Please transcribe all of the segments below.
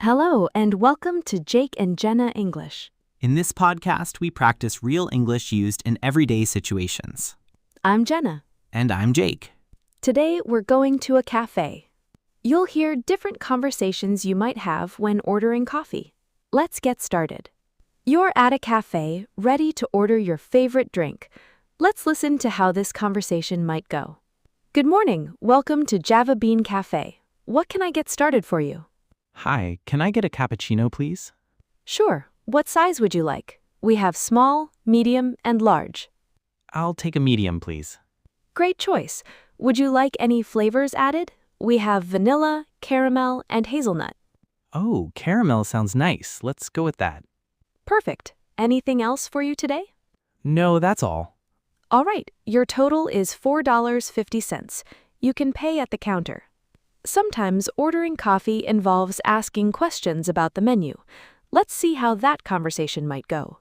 Hello, and welcome to Jake and Jenna English. In this podcast, we practice real English used in everyday situations. I'm Jenna. And I'm Jake. Today, we're going to a cafe. You'll hear different conversations you might have when ordering coffee. Let's get started. You're at a cafe, ready to order your favorite drink. Let's listen to how this conversation might go. Good morning. Welcome to Java Bean Cafe. What can I get started for you? Hi, can I get a cappuccino, please? Sure. What size would you like? We have small, medium, and large. I'll take a medium, please. Great choice. Would you like any flavors added? We have vanilla, caramel, and hazelnut. Oh, caramel sounds nice. Let's go with that. Perfect. Anything else for you today? No, that's all. All right, your total is $4.50. You can pay at the counter. Sometimes ordering coffee involves asking questions about the menu. Let's see how that conversation might go.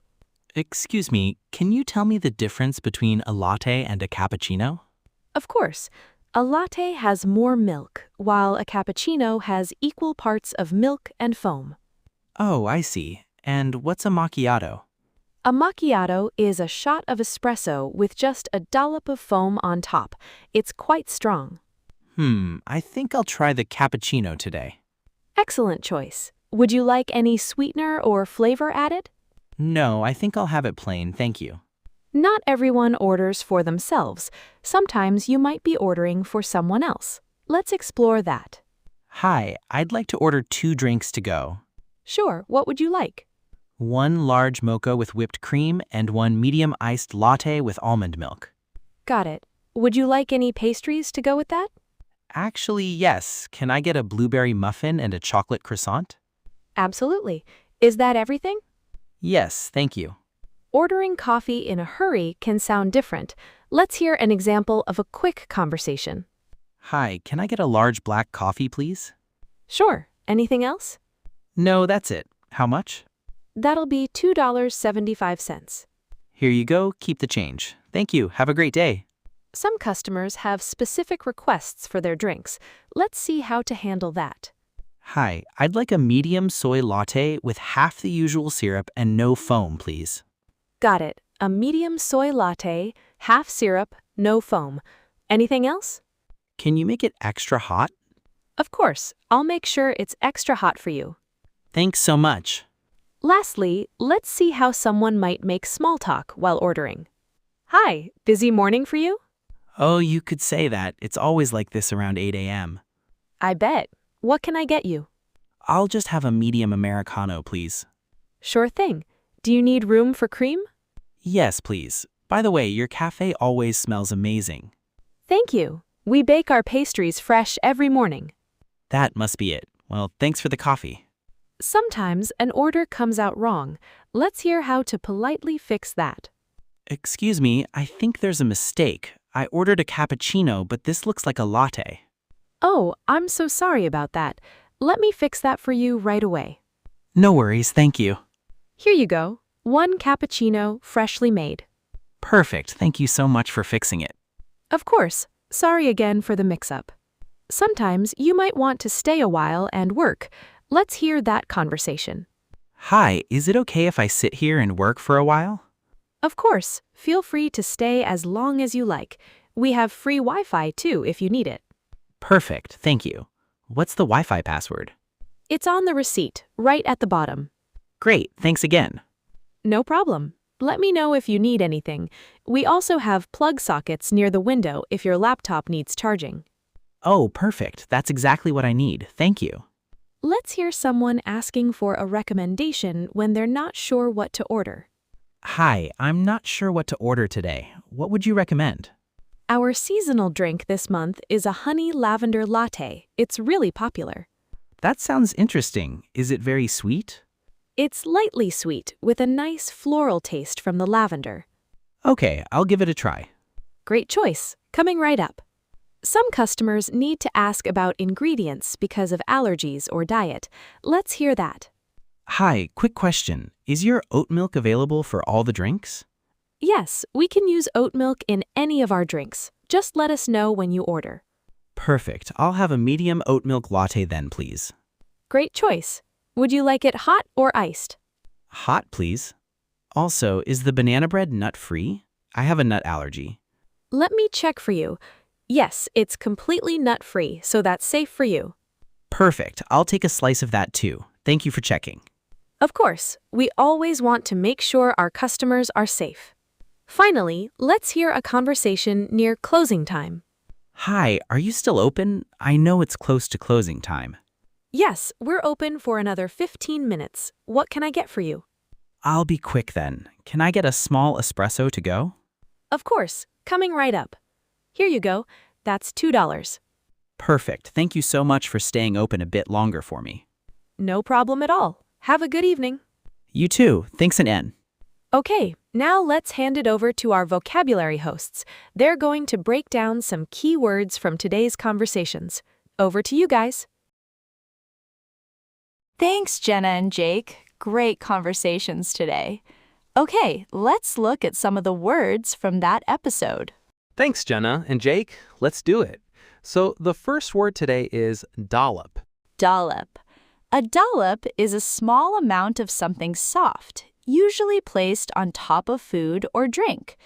Excuse me, can you tell me the difference between a latte and a cappuccino? Of course, a latte has more milk, while a cappuccino has equal parts of milk and foam. Oh, I see. And what's a macchiato? A macchiato is a shot of espresso with just a dollop of foam on top. It's quite strong. I think I'll try the cappuccino today. Excellent choice. Would you like any sweetener or flavor added? No, I think I'll have it plain, thank you. Not everyone orders for themselves. Sometimes you might be ordering for someone else. Let's explore that. Hi, I'd like to order 2 drinks to go. Sure, what would you like? 1 large mocha with whipped cream and 1 medium iced latte with almond milk. Got it. Would you like any pastries to go with that? Actually, yes. Can I get a blueberry muffin and a chocolate croissant? Absolutely. Is that everything? Yes, thank you. Ordering coffee in a hurry can sound different. Let's hear an example of a quick conversation. Hi, can I get a large black coffee, please? Sure. Anything else? No, that's it. How much? That'll be $2.75. Here you go. Keep the change. Thank you. Have a great day. Some customers have specific requests for their drinks. Let's see how to handle that. Hi, I'd like a medium soy latte with half the usual syrup and no foam, please. Got it. A medium soy latte, half syrup, no foam. Anything else? Can you make it extra hot? Of course. I'll make sure it's extra hot for you. Thanks so much. Lastly, let's see how someone might make small talk while ordering. Hi, busy morning for you? Oh, you could say that. It's always like this around 8 a.m. I bet. What can I get you? I'll just have a medium Americano, please. Sure thing. Do you need room for cream? Yes, please. By the way, your cafe always smells amazing. Thank you. We bake our pastries fresh every morning. That must be it. Well, thanks for the coffee. Sometimes an order comes out wrong. Let's hear how to politely fix that. Excuse me, I think there's a mistake. I ordered a cappuccino, but this looks like a latte. Oh, I'm so sorry about that. Let me fix that for you right away. No worries, thank you. Here you go. 1 cappuccino, freshly made. Perfect, thank you so much for fixing it. Of course. Sorry again for the mix-up. Sometimes you might want to stay a while and work. Let's hear that conversation. Hi, is it okay if I sit here and work for a while? Of course. Feel free to stay as long as you like. We have free Wi-Fi too if you need it. Perfect, thank you. What's the Wi-Fi password? It's on the receipt, right at the bottom. Great, thanks again. No problem. Let me know if you need anything. We also have plug sockets near the window if your laptop needs charging. Oh, perfect. That's exactly what I need. Thank you. Let's hear someone asking for a recommendation when they're not sure what to order. Hi, I'm not sure what to order today. What would you recommend? Our seasonal drink this month is a honey lavender latte. It's really popular. That sounds interesting. Is it very sweet? It's lightly sweet with a nice floral taste from the lavender. Okay, I'll give it a try. Great choice. Coming right up. Some customers need to ask about ingredients because of allergies or diet. Let's hear that. Hi, quick question. Is your oat milk available for all the drinks? Yes, we can use oat milk in any of our drinks. Just let us know when you order. Perfect. I'll have a medium oat milk latte then, please. Great choice. Would you like it hot or iced? Hot, please. Also, is the banana bread nut-free? I have a nut allergy. Let me check for you. Yes, it's completely nut-free, so that's safe for you. Perfect. I'll take a slice of that too. Thank you for checking. Of course, we always want to make sure our customers are safe. Finally, let's hear a conversation near closing time. Hi, are you still open? I know it's close to closing time. Yes, we're open for another 15 minutes. What can I get for you? I'll be quick then. Can I get a small espresso to go? Of course, coming right up. Here you go. That's $2. Perfect. Thank you so much for staying open a bit longer for me. No problem at all. Have a good evening. You too. Thanks an N. Okay, now let's hand it over to our vocabulary hosts. They're going to break down some key words from today's conversations. Over to you guys. Thanks, Jenna and Jake. Great conversations today. Okay, let's look at some of the words from that episode. Thanks, Jenna and Jake. Let's do it. So the first word today is dollop. Dollop. A dollop is a small amount of something soft, usually placed on top of food or drink.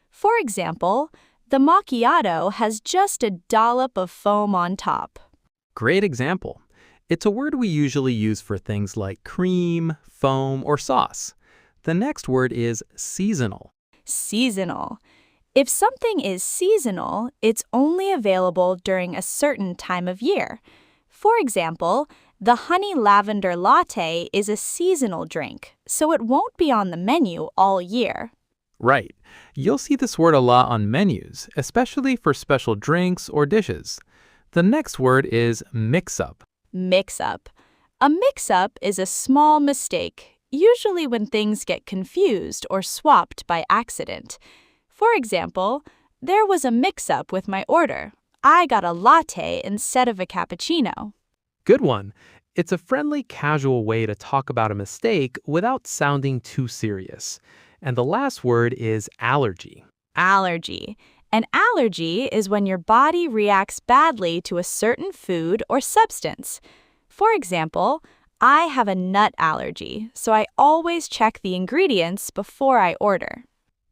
For example, the macchiato has just a dollop of foam on top. Great example. It's a word we usually use for things like cream, foam, or sauce. The next word is seasonal. Seasonal. If something is seasonal, it's only available during a certain time of year. For example, the honey lavender latte is a seasonal drink, so it won't be on the menu all year. Right. You'll see this word a lot on menus, especially for special drinks or dishes. The next word is mix-up. Mix-up. A mix-up is a small mistake, usually when things get confused or swapped by accident. For example, there was a mix-up with my order. I got a latte instead of a cappuccino. Good one. It's a friendly, casual way to talk about a mistake without sounding too serious. And the last word is allergy. Allergy. An allergy is when your body reacts badly to a certain food or substance. For example, I have a nut allergy, so I always check the ingredients before I order.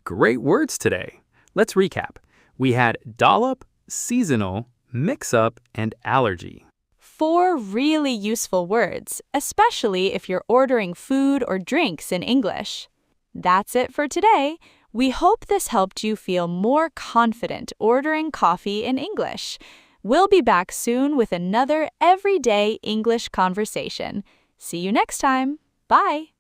Great words today. Let's recap. We had dollop, seasonal, mix-up, and allergy. 4 really useful words, especially if you're ordering food or drinks in English. That's it for today. We hope this helped you feel more confident ordering coffee in English. We'll be back soon with another everyday English conversation. See you next time. Bye.